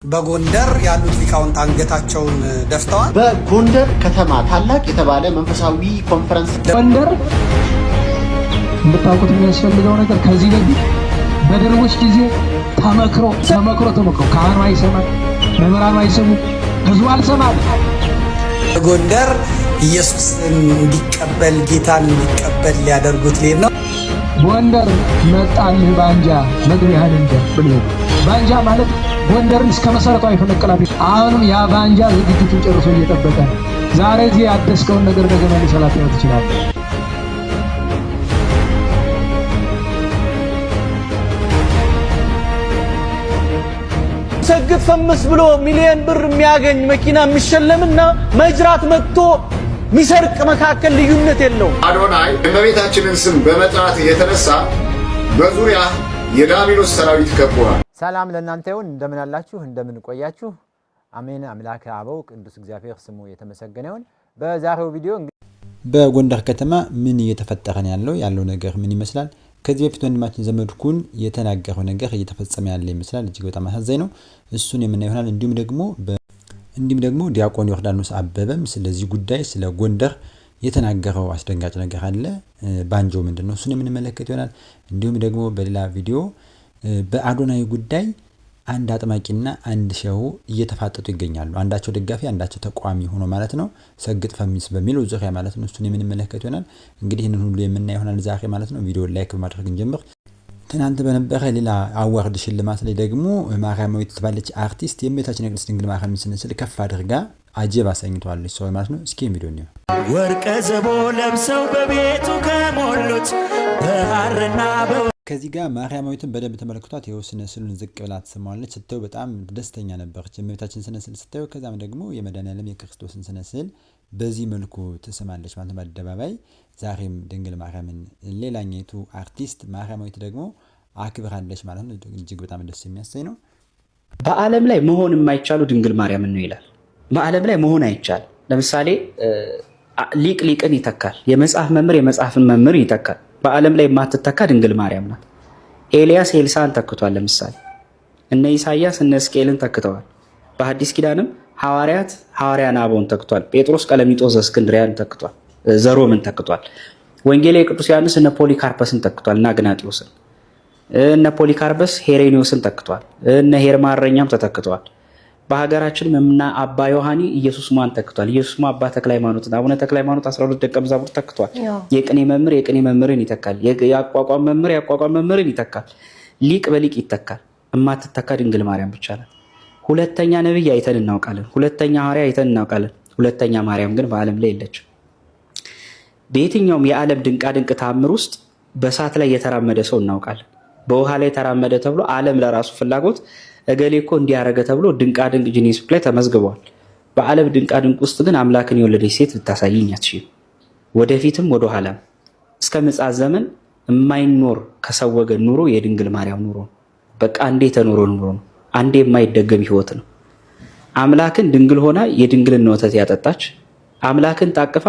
በጎንደር ያሉት ሊቃውንት አንገታቸውን ደፍተዋል። በጎንደር ከተማ ታላቅ የተባለ መንፈሳዊ ኮንፈረንስ ጎንደር እንድታውቁት የሚያስፈልገው ነገር ከዚህ በፊት በደርቦች ጊዜ ተመክሮ ካህኑ አይሰማም፣ መምህራኑ አይሰሙ፣ ህዝቡ አልሰማም። ጎንደር ኢየሱስ እንዲቀበል ጌታን እንዲቀበል ሊያደርጉት ሊሄድ ነው። ጎንደር መጣልህ ባንጃ መግቢያህን እንደ ብሎ ባንጃ ማለት ጎንደርን እስከ መሰረቷ ይፈነቅላል። አሁንም ያ ባንጃ ዝግጅቱን ጨርሶ እየጠበቀ ነው። ዛሬ እዚህ ያደስከውን ነገር ነገ መልሰህ ላታየው ትችላለህ። ሰግጥ ፈምስ ብሎ ሚሊዮን ብር የሚያገኝ መኪና የሚሸለምና መጅራት መጥቶ ሚሰርቅ መካከል ልዩነት የለው። አዶናይ እመቤታችንን ስም በመጥራት የተነሳ በዙሪያ የዳቢሎስ ሰራዊት ከቧል። ሰላም ለእናንተ ይሁን። እንደምን አላችሁ? እንደምን ቆያችሁ? አሜን። አምላከ አበው ቅዱስ እግዚአብሔር ስሙ የተመሰገነ ይሁን። በዛሬው ቪዲዮ በጎንደር ከተማ ምን እየተፈጠረ ነው ያለው ነገር ምን ይመስላል? ከዚህ በፊት ወንድማችን ዘመድኩን የተናገረው ነገር እየተፈጸመ ያለ ይመስላል። እጅግ በጣም አሳዛኝ ነው። እሱን የምናየው ይሆናል። እንዲሁም ደግሞ ዲያቆን ዮርዳኖስ አበበም ስለዚህ ጉዳይ ስለ ጎንደር የተናገረው አስደንጋጭ ነገር አለ። ባንጆ ምንድነው? እሱን የምንመለከት ይሆናል። እንዲሁም ደግሞ በሌላ ቪዲዮ በአዶናይ ጉዳይ አንድ አጥማቂና አንድ ሸሁ እየተፋጠጡ ይገኛሉ። አንዳቸው ደጋፊ አንዳቸው ተቋሚ ሆኖ ማለት ነው። ሰግጥ ፈሚስ በሚለው ዙሪያ ማለት ነው። እሱን የምንመለከት ይሆናል። እንግዲህ ይህንን ሁሉ የምናየው ይሆናል ዛሬ ማለት ነው። ቪዲዮ ላይክ በማድረግ እንጀምር። ትናንት በነበረ ሌላ አዋርድ ሽልማት ላይ ደግሞ ማርያማዊት የተባለች አርቲስት የእመቤታችን የቅድስት ድንግል ማርያም ስንስል ከፍ አድርጋ አጀብ አሳኝቷለች ሰው ማለት ነው። እስኪ ቪዲዮ ነው። ወርቀ ዘቦ ለብሰው በቤቱ ከሞሉት በሐርና ከዚህ ጋር ማርያማዊትን በደንብ ተመልክቷት የወስነ ስሉን ዝቅ ብላ ትሰማዋለች። ስታዩ በጣም ደስተኛ ነበረች የእመቤታችን ስነ ስል ስታዩ። ከዛም ደግሞ የመድኃኒዓለም የክርስቶስን ስነ ስል በዚህ መልኩ ትስማለች ማለት በአደባባይ። ዛሬም ድንግል ማርያምን ሌላኛይቱ አርቲስት ማርያማዊት ደግሞ አክብራለች ማለት ነው። እጅግ በጣም ደስ የሚያሰኝ ነው። በዓለም ላይ መሆን የማይቻሉ ድንግል ማርያምን ነው ይላል። በዓለም ላይ መሆን አይቻል። ለምሳሌ ሊቅ ሊቅን ይተካል። የመጽሐፍ መምህር የመጽሐፍን መምህር ይተካል። በዓለም ላይ የማትተካ ድንግል ማርያም ናት። ኤልያስ ኤልሳን ተክቷል። ለምሳሌ እነ ኢሳያስ እነ ሕዝቅኤልን ተክተዋል። በሐዲስ ኪዳንም ሐዋርያት ሐዋርያን አበውን ተክቷል። ጴጥሮስ ቀለሚጦስ ዘእስክንድርያን ተክቷል። ዘሮምን ተክቷል። ወንጌል ቅዱስ ዮሐንስ እነ ፖሊካርፐስን ተክቷል። እና አግናጢዮስን እነ ፖሊካርፐስ ሄሬኒዮስን ተክቷል። እነ ሄርማ እረኛም ተተክተዋል። በሀገራችን እና አባ ዮሐኒ ኢየሱስ ማን ተክቷል። ኢየሱስ ማ አባ ተክለ ሃይማኖትን አቡነ ተክለ ሃይማኖት 12 ደቀ መዛሙርት ተክቷል። የቅኔ መምህር የቅኔ መምህርን ይተካል። የአቋቋም መምህር የአቋቋም መምህርን ይተካል። ሊቅ በሊቅ ይተካል። እማትተካ ድንግል ማርያም ብቻ ናት። ሁለተኛ ነብይ አይተን እናውቃለን። ሁለተኛ ሐዋርያ አይተን እናውቃለን። ሁለተኛ ማርያም ግን በዓለም ላይ የለችም። በየትኛውም የዓለም ድንቃ ድንቅ ተአምር ውስጥ በእሳት ላይ የተራመደ ሰው እናውቃለን። በውሃ ላይ ተራመደ ተብሎ ዓለም ለራሱ ፍላጎት እገሌ እኮ እንዲያረገ ተብሎ ድንቃ ድንቅ ጂኒስ ላይ ተመዝግቧል። በዓለም ድንቃ ድንቅ ውስጥ ግን አምላክን የወለደች ሴት ልታሳየኝ አትችልም። ወደፊትም ወደ ኋላም እስከ ምጽአት ዘመን የማይኖር ከሰው ወገን ኑሮ የድንግል ማርያም ኑሮ ነው። በቃ አንዴ የተኖረ ኑሮ ነው። አንዴ የማይደገም ህይወት ነው። አምላክን ድንግል ሆና የድንግልን ወተት ያጠጣች፣ አምላክን ታቅፋ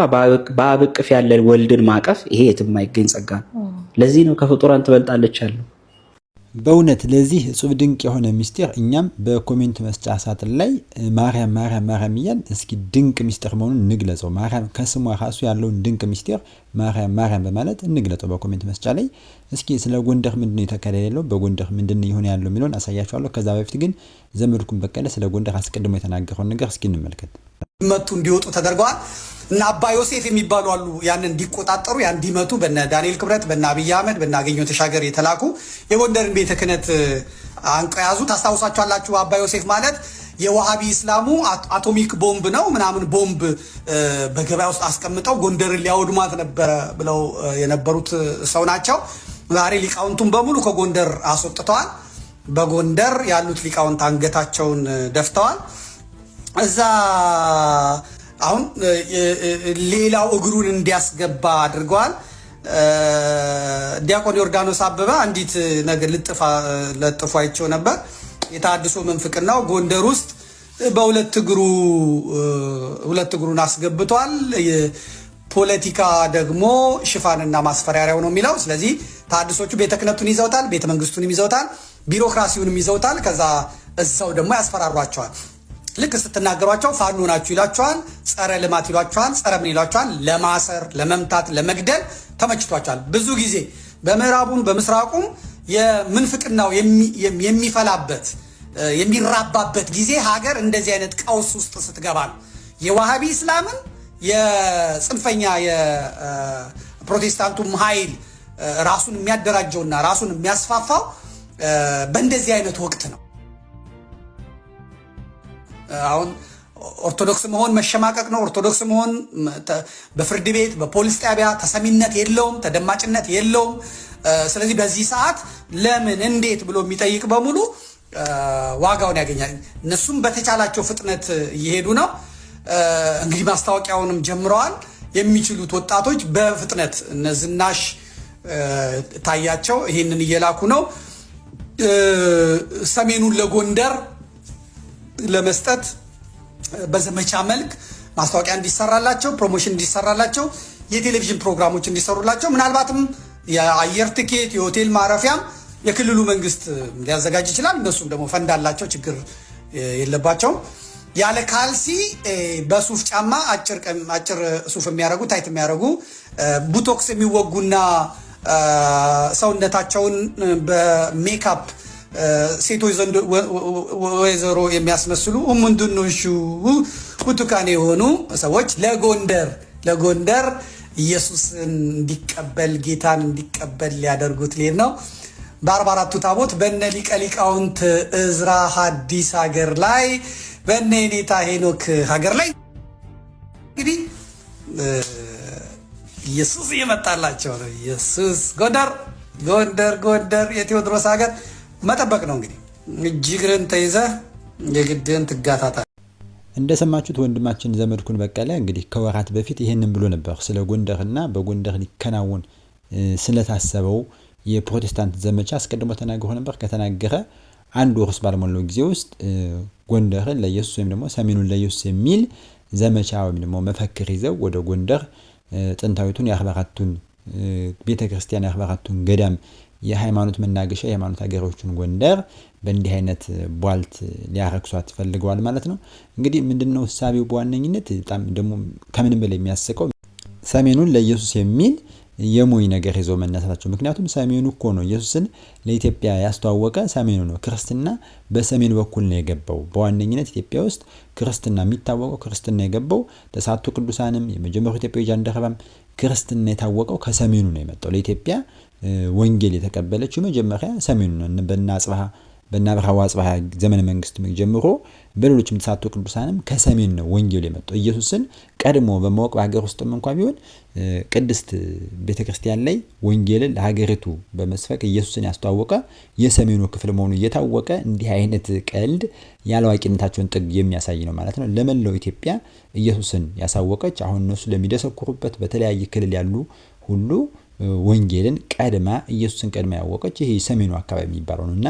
በአብ እቅፍ ያለ ወልድን ማቀፍ፣ ይሄ የትም የማይገኝ ጸጋ ነው። ለዚህ ነው ከፍጡራን ትበልጣለች ያለው። በእውነት ለዚህ እጹብ ድንቅ የሆነ ሚስጥር እኛም በኮሜንት መስጫ ሳጥን ላይ ማርያም ማርያም ማርያም እያል እስኪ ድንቅ ሚስጥር መሆኑን እንግለጸው። ማርያም ከስሟ ራሱ ያለውን ድንቅ ሚስጥር ማርያም ማርያም በማለት እንግለጸው በኮሜንት መስጫ ላይ። እስኪ ስለ ጎንደር ምንድነው የተካሄደ ያለው፣ በጎንደር ምንድነው ይሆን ያለው የሚለውን አሳያችኋለሁ። ከዛ በፊት ግን ዘመድኩን በቀለ ስለ ጎንደር አስቀድሞ የተናገረውን ነገር እስኪ እንመልከት። መቱ እንዲወጡ ተደርገዋል እና አባ ዮሴፍ የሚባሉ አሉ ያንን እንዲቆጣጠሩ ያን እንዲመቱ በነ ዳንኤል ክብረት በነ አብይ አህመድ በነ አገኘሁ ተሻገር የተላኩ የጎንደርን ቤተ ክህነት አንቀው ያዙ። ታስታውሳችኋላችሁ። አባ ዮሴፍ ማለት የዋሃቢ እስላሙ አቶሚክ ቦምብ ነው ምናምን ቦምብ በገበያ ውስጥ አስቀምጠው ጎንደርን ሊያወድሟት ነበረ ብለው የነበሩት ሰው ናቸው። ዛሬ ሊቃውንቱን በሙሉ ከጎንደር አስወጥተዋል። በጎንደር ያሉት ሊቃውንት አንገታቸውን ደፍተዋል። እዛ አሁን ሌላው እግሩን እንዲያስገባ አድርገዋል። ዲያቆን ዮርዳኖስ አበበ አንዲት ነገር ለጥፎ አይቸው ነበር። የታድሶ መንፍቅናው ጎንደር ውስጥ በሁለት እግሩን አስገብቷል። ፖለቲካ ደግሞ ሽፋንና ማስፈራሪያው ነው የሚለው። ስለዚህ ታድሶቹ ቤተ ክህነቱን ይዘውታል፣ ቤተ መንግስቱንም ይዘውታል፣ ቢሮክራሲውንም ይዘውታል። ከዛ እዛው ደግሞ ያስፈራሯቸዋል። ልክ ስትናገሯቸው ፋኖ ናችሁ ይሏቸዋል፣ ጸረ ልማት ይሏቸዋል፣ ጸረ ምን ይሏቸዋል። ለማሰር፣ ለመምታት፣ ለመግደል ተመችቷቸዋል። ብዙ ጊዜ በምዕራቡም በምስራቁም የምንፍቅናው የሚፈላበት የሚራባበት ጊዜ ሀገር እንደዚህ አይነት ቀውስ ውስጥ ስትገባ ነው። የዋሃቢ እስላምን የጽንፈኛ የፕሮቴስታንቱም ኃይል ራሱን የሚያደራጀውና ራሱን የሚያስፋፋው በእንደዚህ አይነት ወቅት ነው። አሁን ኦርቶዶክስ መሆን መሸማቀቅ ነው። ኦርቶዶክስ መሆን በፍርድ ቤት በፖሊስ ጣቢያ ተሰሚነት የለውም፣ ተደማጭነት የለውም። ስለዚህ በዚህ ሰዓት ለምን እንዴት ብሎ የሚጠይቅ በሙሉ ዋጋውን ያገኛል። እነሱም በተቻላቸው ፍጥነት እየሄዱ ነው። እንግዲህ ማስታወቂያውንም ጀምረዋል። የሚችሉት ወጣቶች በፍጥነት እነዝናሽ ታያቸው ይህንን እየላኩ ነው። ሰሜኑን ለጎንደር ለመስጠት በዘመቻ መልክ ማስታወቂያ እንዲሰራላቸው፣ ፕሮሞሽን እንዲሰራላቸው፣ የቴሌቪዥን ፕሮግራሞች እንዲሰሩላቸው፣ ምናልባትም የአየር ትኬት የሆቴል ማረፊያም የክልሉ መንግስት ሊያዘጋጅ ይችላል። እነሱም ደግሞ ፈንዳላቸው ችግር የለባቸውም። ያለ ካልሲ በሱፍ ጫማ አጭር ሱፍ የሚያደርጉ ታይት የሚያደርጉ ቡቶክስ የሚወጉና ሰውነታቸውን በሜካፕ ሴቶች ዘንድ ወይዘሮ የሚያስመስሉ ምንድነሹ ውቱካን የሆኑ ሰዎች ለጎንደር ኢየሱስን እንዲቀበል ጌታን እንዲቀበል ሊያደርጉት ሌል ነው። በ44ቱ ታቦት በነ ሊቀ ሊቃውንት እዝራ ሐዲስ ሀገር ላይ በነ የኔታ ሄኖክ ሀገር ላይ እንግዲህ ኢየሱስ እየመጣላቸው ነው። ኢየሱስ ጎንደር የቴዎድሮስ ሀገር መጠበቅ ነው። እንግዲህ እጅግርን ተይዘህ የግድን ትጋታታ። እንደሰማችሁት ወንድማችን ዘመድኩን በቀለ እንግዲህ ከወራት በፊት ይሄንን ብሎ ነበር ስለ ጎንደርና በጎንደር ሊከናወን ስለታሰበው የፕሮቴስታንት ዘመቻ አስቀድሞ ተናግሮ ነበር። ከተናገረ አንድ ወርስ ባልሞላው ጊዜ ውስጥ ጎንደርን ለኢየሱስ ወይም ደግሞ ሰሜኑን ለኢየሱስ የሚል ዘመቻ ወይም ደግሞ መፈክር ይዘው ወደ ጎንደር ጥንታዊቱን የ44ቱን ቤተክርስቲያን የ44ቱን ገዳም የሃይማኖት መናገሻ የሃይማኖት ሀገሮችን ጎንደር በእንዲህ አይነት ቧልት ሊያረክሷት ፈልገዋል ማለት ነው። እንግዲህ ምንድነው ሐሳቢው በዋነኝነት በጣም ደግሞ ከምንም በላይ የሚያስቀው ሰሜኑን ለኢየሱስ የሚል የሞይ ነገር ይዘው መነሳታቸው። ምክንያቱም ሰሜኑ እኮ ነው ኢየሱስን ለኢትዮጵያ ያስተዋወቀ ሰሜኑ ነው። ክርስትና በሰሜን በኩል ነው የገባው። በዋነኝነት ኢትዮጵያ ውስጥ ክርስትና የሚታወቀው ክርስትና የገባው ተሳቱ ቅዱሳንም የመጀመሪያው ኢትዮጵያዊ ጃንደረባም ክርስትና የታወቀው ከሰሜኑ ነው የመጣው። ለኢትዮጵያ ወንጌል የተቀበለችው መጀመሪያ ሰሜኑ ነው። በአብርሃ ወአጽብሃ ዘመነ መንግስት ጀምሮ በሌሎችም ተሳቱ ቅዱሳንም ከሰሜን ነው ወንጌል የመጣው። ኢየሱስን ቀድሞ በማወቅ በሀገር ውስጥም እንኳን ቢሆን ቅድስት ቤተክርስቲያን ላይ ወንጌልን ለሀገሪቱ በመስፈክ ኢየሱስን ያስተዋወቀ የሰሜኑ ክፍል መሆኑ እየታወቀ እንዲህ አይነት ቀልድ ያለዋቂነታቸውን ጥግ የሚያሳይ ነው ማለት ነው። ለመላው ኢትዮጵያ ኢየሱስን ያሳወቀች አሁን እነሱ ለሚደሰኩሩበት በተለያየ ክልል ያሉ ሁሉ ወንጌልን ቀድማ ኢየሱስን ቀድማ ያወቀች ይሄ ሰሜኑ አካባቢ የሚባለው ነውና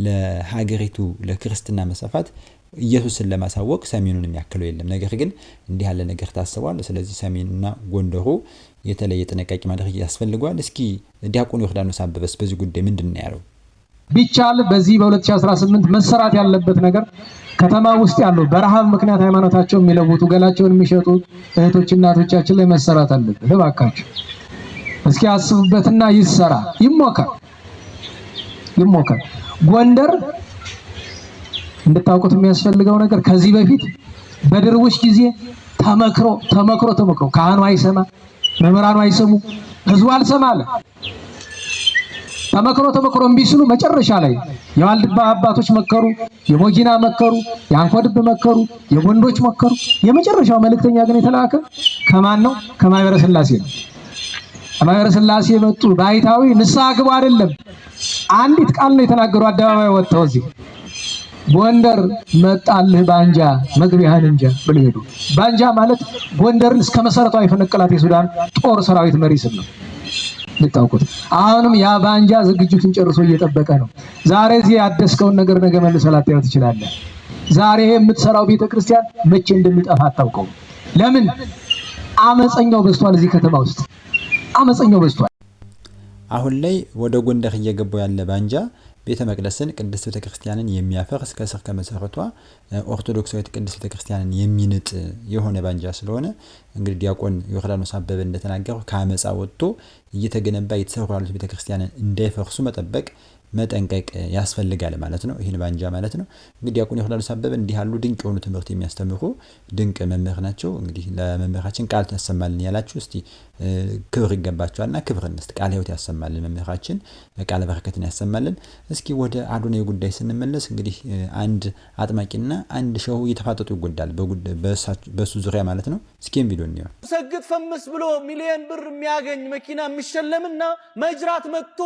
ለሀገሪቱ ለክርስትና መስፋፋት ኢየሱስን ለማሳወቅ ሰሜኑን የሚያክለው የለም። ነገር ግን እንዲህ ያለ ነገር ታስቧል። ስለዚህ ሰሜኑና ጎንደሩ የተለየ ጥንቃቄ ማድረግ ያስፈልጋል። እስኪ ዲያቆን ዮርዳኖስ አበበስ በዚህ ጉዳይ ምንድነው ያለው? ቢቻል በዚህ በ2018 መሰራት ያለበት ነገር ከተማ ውስጥ ያለው በረሃብ ምክንያት ሃይማኖታቸውን የሚለውጡ ገላቸውን የሚሸጡ እህቶች እናቶቻችን ላይ መሰራት አለበት። እባካችሁ እስኪ አስቡበትና ይሰራ፣ ይሞከር። ጎንደር እንድታውቁት የሚያስፈልገው ነገር ከዚህ በፊት በድርውሽ ጊዜ ተመክሮ ካህኑ አይሰማ፣ መምህራኑ አይሰሙ፣ ህዝቡ አልሰማ አለ። ተመክሮ እምቢ ሲሉ መጨረሻ ላይ የዋልድባ አባቶች መከሩ፣ የሞጂና መከሩ፣ የአንኮድብ መከሩ፣ የጎንዶች መከሩ። የመጨረሻው መልእክተኛ ግን የተላከ ከማን ነው? ከማኅበረ ሥላሴ ነው። ከማኅበረ ሥላሴ መጡ ባይታዊ ንስሐ ግቡ አይደለም፣ አንዲት ቃል ነው የተናገሩ። አደባባይ ወጥተው እዚህ ጎንደር መጣልህ ባንጃ መግቢያህን እንጃ ብለው ሄዱ። ባንጃ ማለት ጎንደርን እስከ መሰረቷ የፈነቀላት የሱዳን ጦር ሰራዊት መሪ ስም ነው ልታውቁት። አሁንም ያ ባንጃ ዝግጅቱን ጨርሶ እየጠበቀ ነው። ዛሬ እዚህ ያደስከውን ነገር ነገ መልሰህ ላታየው ትችላለህ። ዛሬ የምትሰራው ቤተክርስቲያን መቼ እንደሚጠፋ አታውቀውም። ለምን? አመፀኛው በዝቷል። እዚህ ከተማ ውስጥ አመፀኛው በዝቷል። አሁን ላይ ወደ ጎንደር እየገባው ያለ ባንጃ ቤተ መቅደስን ቅድስት ቤተክርስቲያንን የሚያፈርስ ከስር ከመሰረቷ ኦርቶዶክሳዊት ቅድስት ቤተክርስቲያንን የሚንጥ የሆነ ባንጃ ስለሆነ እንግዲህ ዲያቆን ዮርዳኖስ አበበ እንደተናገረው ከአመጻ ወጥቶ እየተገነባ የተሰሩ ያሉት ቤተክርስቲያንን እንዳይፈርሱ መጠበቅ መጠንቀቅ ያስፈልጋል ማለት ነው። ይሄን ባንጃ ማለት ነው። እንግዲህ ዲያቆን ዮርዳኖስ አበበ እንዲህ ያሉ ድንቅ የሆኑ ትምህርት የሚያስተምሩ ድንቅ መምህር ናቸው። እንግዲህ ለመምህራችን ቃል ያሰማልን ያላችሁ እስቲ ክብር ይገባቸዋልና ክብር እንስጥ። ቃል ሕይወት ያሰማልን መምህራችን ቃል በረከትን ያሰማልን። እስኪ ወደ አዶናይ ጉዳይ ስንመለስ እንግዲህ አንድ አጥማቂና አንድ ሸሁ እየተፋጠጡ ይጎዳል በሱ ዙሪያ ማለት ነው። እስኪም ቪዲዮ ነው ሰግጥ ፈምስ ብሎ ሚሊዮን ብር የሚያገኝ መኪና የሚሸለምና መጅራት መጥቶ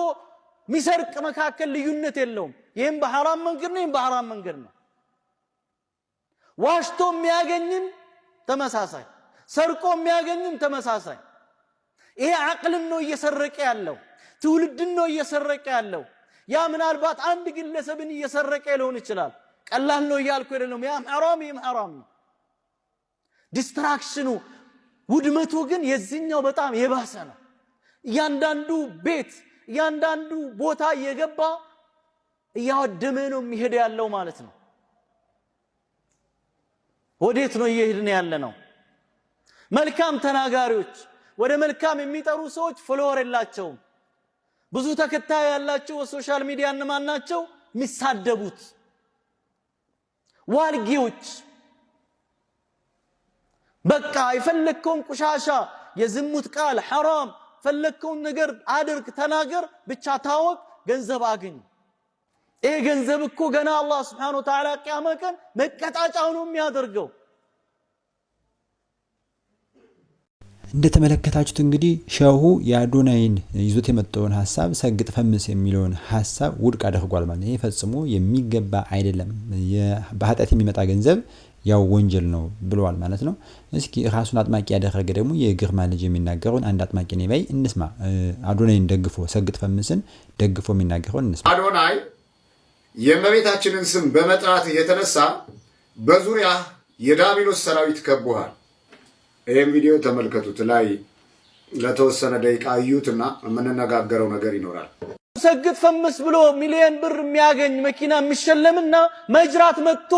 ሚሰርቅ መካከል ልዩነት የለውም። ይሄም በሐራም መንገድ ነው፣ ይሄም በሐራም መንገድ ነው። ዋሽቶ የሚያገኝም ተመሳሳይ፣ ሰርቆ የሚያገኝም ተመሳሳይ። ይሄ አቅልን ነው እየሰረቀ ያለው፣ ትውልድን ነው እየሰረቀ ያለው። ያ ምናልባት አንድ ግለሰብን እየሰረቀ ሊሆን ይችላል። ቀላል ነው እያልኩ አይደለም። ያም ሐራም ይሄም ሐራም ነው። ዲስትራክሽኑ ውድመቱ ግን የዚህኛው በጣም የባሰ ነው። እያንዳንዱ ቤት እያንዳንዱ ቦታ እየገባ እያወደመ ነው የሚሄድ ያለው ማለት ነው። ወዴት ነው እየሄድን ያለ ነው? መልካም ተናጋሪዎች፣ ወደ መልካም የሚጠሩ ሰዎች ፎሎወር የላቸውም። ብዙ ተከታይ ያላቸው በሶሻል ሚዲያ እነማን ናቸው? የሚሳደቡት ዋልጌዎች። በቃ የፈለከውን ቆሻሻ የዝሙት ቃል ሐራም ፈለከውን ነገር አድርግ፣ ተናገር፣ ብቻ ታወቅ፣ ገንዘብ አግኝ። ይሄ ገንዘብ እኮ ገና አላህ Subhanahu Wa Ta'ala ቂያማ ቀን መቀጣጫው ነው የሚያደርገው። እንደተመለከታችሁት እንግዲህ ሸሁ የአዶናይን ይዞት የመጣውን ሐሳብ ሰግጥ ፈምስ የሚለውን ሐሳብ ውድቅ አድርጓል ማለት ነው። ይሄ ፈጽሞ የሚገባ አይደለም። በኃጢአት የሚመጣ ገንዘብ ያው ወንጀል ነው ብለዋል ማለት ነው። እስኪ ራሱን አጥማቂ ያደረገ ደግሞ የግርማ ልጅ የሚናገረውን አንድ አጥማቂ ነው ባይ እንስማ። አዶናይን ደግፎ ሰግጥ ፈምስን ደግፎ የሚናገረውን እንስማ። አዶናይ የእመቤታችንን ስም በመጥራት የተነሳ በዙሪያ የዳቢሎስ ሰራዊት ከቦሃል። ይሄን ቪዲዮ ተመልከቱት። ላይ ለተወሰነ ደቂቃ እዩትና የምንነጋገረው ነገር ይኖራል። ሰግጥ ፈምስ ብሎ ሚሊዮን ብር የሚያገኝ መኪና የሚሸለምና መጅራት መጥቶ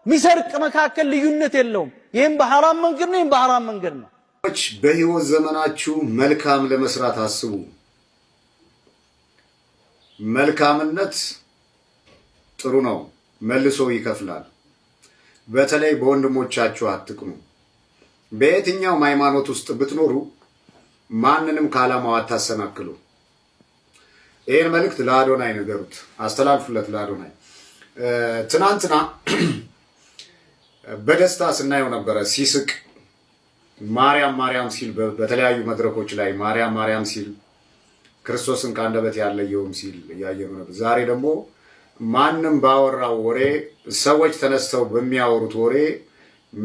ሚሰርቅ መካከል ልዩነት የለውም። ይሄም በሐራም መንገድ ነው፣ ይሄም በሐራም መንገድ ነው። በህይወት ዘመናችሁ መልካም ለመስራት አስቡ። መልካምነት ጥሩ ነው፣ መልሶ ይከፍላል። በተለይ በወንድሞቻችሁ አትቅኑ። በየትኛው ሃይማኖት ውስጥ ብትኖሩ ማንንም ከዓላማው አታሰናክሉ። ይሄን መልእክት ለአዶናይ ነገሩት፣ አስተላልፉለት ለአዶናይ። ትናንትና በደስታ ስናየው ነበረ ሲስቅ ማርያም ማርያም ሲል በተለያዩ መድረኮች ላይ ማርያም ማርያም ሲል ክርስቶስን ከአንደበት ያለየውም ሲል ያየነው ነበር። ዛሬ ደግሞ ማንም ባወራው ወሬ ሰዎች ተነስተው በሚያወሩት ወሬ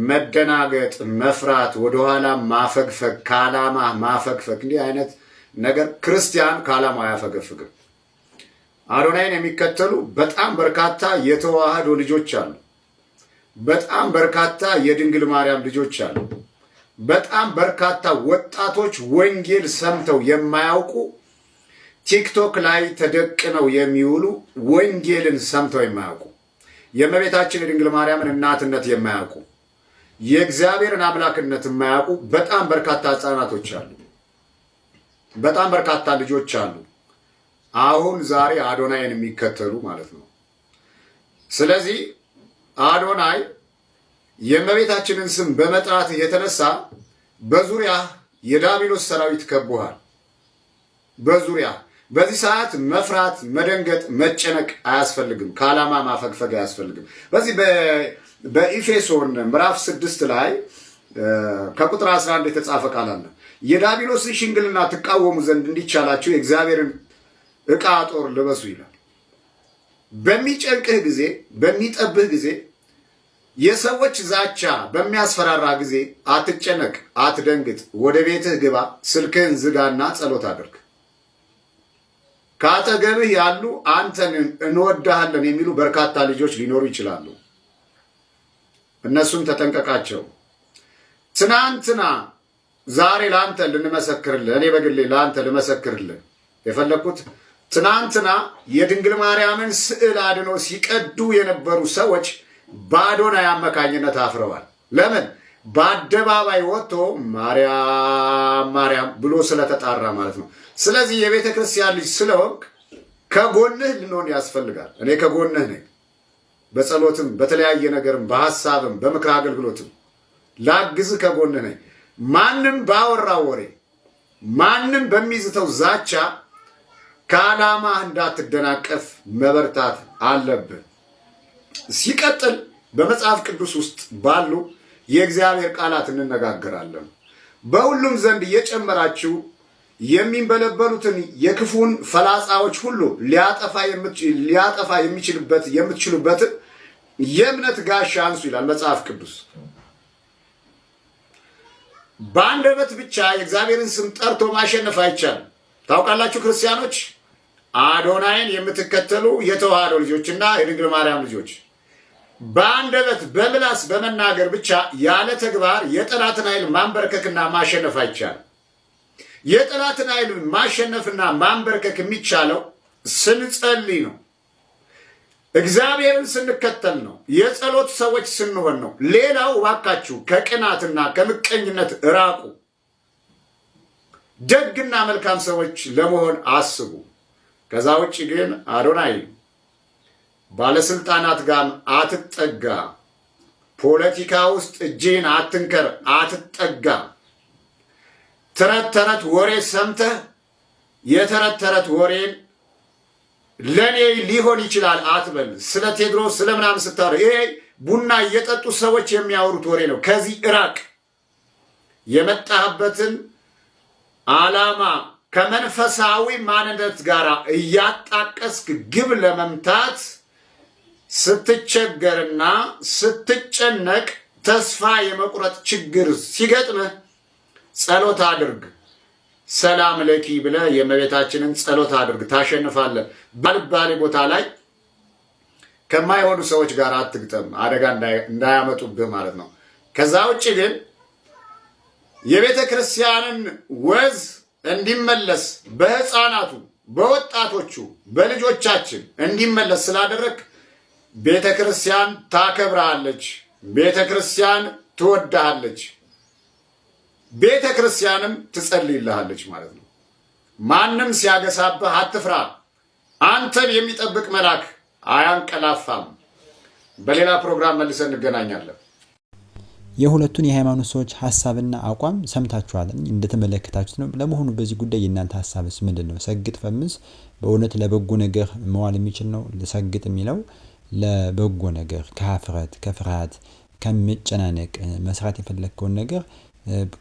መደናገጥ፣ መፍራት፣ ወደኋላ ማፈግፈግ፣ ከዓላማ ማፈግፈግ፣ እንዲህ አይነት ነገር ክርስቲያን ከዓላማ አያፈገፍግም። አዶናይን የሚከተሉ በጣም በርካታ የተዋህዶ ልጆች አሉ። በጣም በርካታ የድንግል ማርያም ልጆች አሉ። በጣም በርካታ ወጣቶች ወንጌል ሰምተው የማያውቁ ቲክቶክ ላይ ተደቅነው የሚውሉ ወንጌልን ሰምተው የማያውቁ የእመቤታችን የድንግል ማርያምን እናትነት የማያውቁ የእግዚአብሔርን አምላክነት የማያውቁ በጣም በርካታ ሕፃናቶች አሉ። በጣም በርካታ ልጆች አሉ። አሁን ዛሬ አዶናይን የሚከተሉ ማለት ነው። ስለዚህ አዶናይ የእመቤታችንን ስም በመጥራት የተነሳ በዙሪያ የዳቢሎስ ሰራዊት ከቦሃል። በዙሪያ በዚህ ሰዓት መፍራት፣ መደንገጥ፣ መጨነቅ አያስፈልግም። ከዓላማ ማፈግፈግ አያስፈልግም። በዚህ በኢፌሶን ምዕራፍ 6 ላይ ከቁጥር 11 የተጻፈ ቃል አለ። የዳቢሎስን ሽንግልና ትቃወሙ ዘንድ እንዲቻላችሁ የእግዚአብሔርን ዕቃ ጦር ልበሱ ይላል። በሚጨንቅህ ጊዜ፣ በሚጠብህ ጊዜ፣ የሰዎች ዛቻ በሚያስፈራራ ጊዜ አትጨነቅ፣ አትደንግጥ። ወደ ቤትህ ግባ፣ ስልክህን ዝጋና ጸሎት አድርግ። ከአጠገብህ ያሉ አንተን እንወዳሃለን የሚሉ በርካታ ልጆች ሊኖሩ ይችላሉ። እነሱን ተጠንቀቃቸው። ትናንትና ዛሬ ለአንተ ልንመሰክርልህ፣ እኔ በግሌ ለአንተ ልመሰክርልህ የፈለኩት ትናንትና የድንግል ማርያምን ስዕል አድኖ ሲቀዱ የነበሩ ሰዎች በአዶናይ አማካኝነት አፍረዋል። ለምን? በአደባባይ ወጥቶ ማርያም ማርያም ብሎ ስለተጣራ ማለት ነው። ስለዚህ የቤተ ክርስቲያን ልጅ ስለሆንክ ከጎንህ ልንሆን ያስፈልጋል። እኔ ከጎንህ ነኝ። በጸሎትም በተለያየ ነገርም በሐሳብም በምክር አገልግሎትም ላግዝህ ከጎንህ ነኝ። ማንም ባወራው ወሬ ማንም በሚዝተው ዛቻ ከዓላማህ እንዳትደናቀፍ መበርታት አለብህ። ሲቀጥል በመጽሐፍ ቅዱስ ውስጥ ባሉ የእግዚአብሔር ቃላት እንነጋገራለን። በሁሉም ዘንድ እየጨመራችሁ የሚንበለበሉትን የክፉን ፈላጻዎች ሁሉ ሊያጠፋ የምትችሉበትን የእምነት ጋሻ አንሱ ይላል መጽሐፍ ቅዱስ። በአንደበት ብቻ የእግዚአብሔርን ስም ጠርቶ ማሸነፍ አይቻልም። ታውቃላችሁ ክርስቲያኖች፣ አዶናይን የምትከተሉ የተዋህዶ ልጆችና የድንግል ማርያም ልጆች በአንደበት በምላስ በመናገር ብቻ ያለ ተግባር የጠላትን ኃይል ማንበርከክና ማሸነፍ አይቻልም። የጠላትን ኃይል ማሸነፍና ማንበርከክ የሚቻለው ስንጸልይ ነው። እግዚአብሔርን ስንከተል ነው። የጸሎት ሰዎች ስንሆን ነው። ሌላው እባካችሁ ከቅናትና ከምቀኝነት ራቁ። ደግና መልካም ሰዎች ለመሆን አስቡ። ከዛ ውጭ ግን አዶናይ ባለስልጣናት ጋር አትጠጋ፣ ፖለቲካ ውስጥ እጅህን አትንከር፣ አትጠጋ። ተረት ተረት ወሬ ሰምተህ የተረት ተረት ወሬን ለኔ ሊሆን ይችላል አትበል። ስለ ቴድሮስ ስለ ምናምን ስታወራ ይሄ ቡና እየጠጡ ሰዎች የሚያወሩት ወሬ ነው። ከዚህ እራቅ። የመጣህበትን ዓላማ ከመንፈሳዊ ማንነት ጋር እያጣቀስክ ግብ ለመምታት ስትቸገርና ስትጨነቅ ተስፋ የመቁረጥ ችግር ሲገጥምህ ጸሎት አድርግ። ሰላም ለኪ ብለህ የእመቤታችንን ጸሎት አድርግ፣ ታሸንፋለህ። ባልባሌ ቦታ ላይ ከማይሆኑ ሰዎች ጋር አትግጠም፣ አደጋ እንዳያመጡብህ ማለት ነው። ከዛ ውጭ ግን የቤተ ክርስቲያንን ወዝ እንዲመለስ በሕፃናቱ፣ በወጣቶቹ፣ በልጆቻችን እንዲመለስ ስላደረግ ቤተ ክርስቲያን ታከብራለች፣ ቤተ ክርስቲያን ትወዳሃለች፣ ቤተ ክርስቲያንም ትጸልይልሃለች ማለት ነው። ማንም ሲያገሳብህ አትፍራ። አንተን የሚጠብቅ መልአክ አያንቀላፋም። በሌላ ፕሮግራም መልሰን እንገናኛለን። የሁለቱን የሃይማኖት ሰዎች ሀሳብና አቋም ሰምታችኋል፣ እንደተመለከታችሁት ነው። ለመሆኑ በዚህ ጉዳይ የእናንተ ሀሳብስ ምንድን ነው? ሰግጥ ፈምስ በእውነት ለበጎ ነገር መዋል የሚችል ነው? ሰግጥ የሚለው ለበጎ ነገር ከሀፍረት ከፍርሃት ከመጨናነቅ መስራት የፈለግከውን ነገር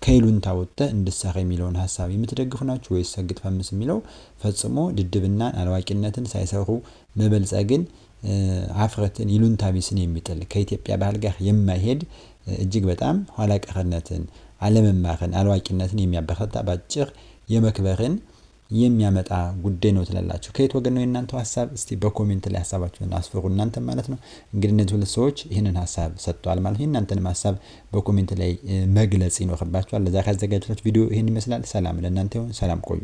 ከይሉንታ ወጥተህ እንድትሰራ የሚለውን ሀሳብ የምትደግፉ ናችሁ ወይስ ሰግጥ ፈምስ የሚለው ፈጽሞ ድድብናን አላዋቂነትን ሳይሰሩ መበልጸግን ሀፍረትን ይሉንታ ቢስን የሚጥል ከኢትዮጵያ ባህል ጋር የማይሄድ እጅግ በጣም ኋላ ቀርነትን አለመማርን አላዋቂነትን የሚያበረታታ ባጭር የመክበርን የሚያመጣ ጉዳይ ነው ትላላችሁ። ከየት ወገን ነው የእናንተው ሀሳብ? እስቲ በኮሜንት ላይ ሀሳባችሁን አስፈሩ እናንተ ማለት ነው። እንግዲህ እነዚህ ሁለት ሰዎች ይህንን ሀሳብ ሰጥተዋል ማለት ነው። የእናንተንም ሀሳብ በኮሜንት ላይ መግለጽ ይኖርባችኋል። ለዛሬ ያዘጋጀሁት ቪዲዮ ይህን ይመስላል። ሰላም ለእናንተ ይሁን። ሰላም ቆዩ።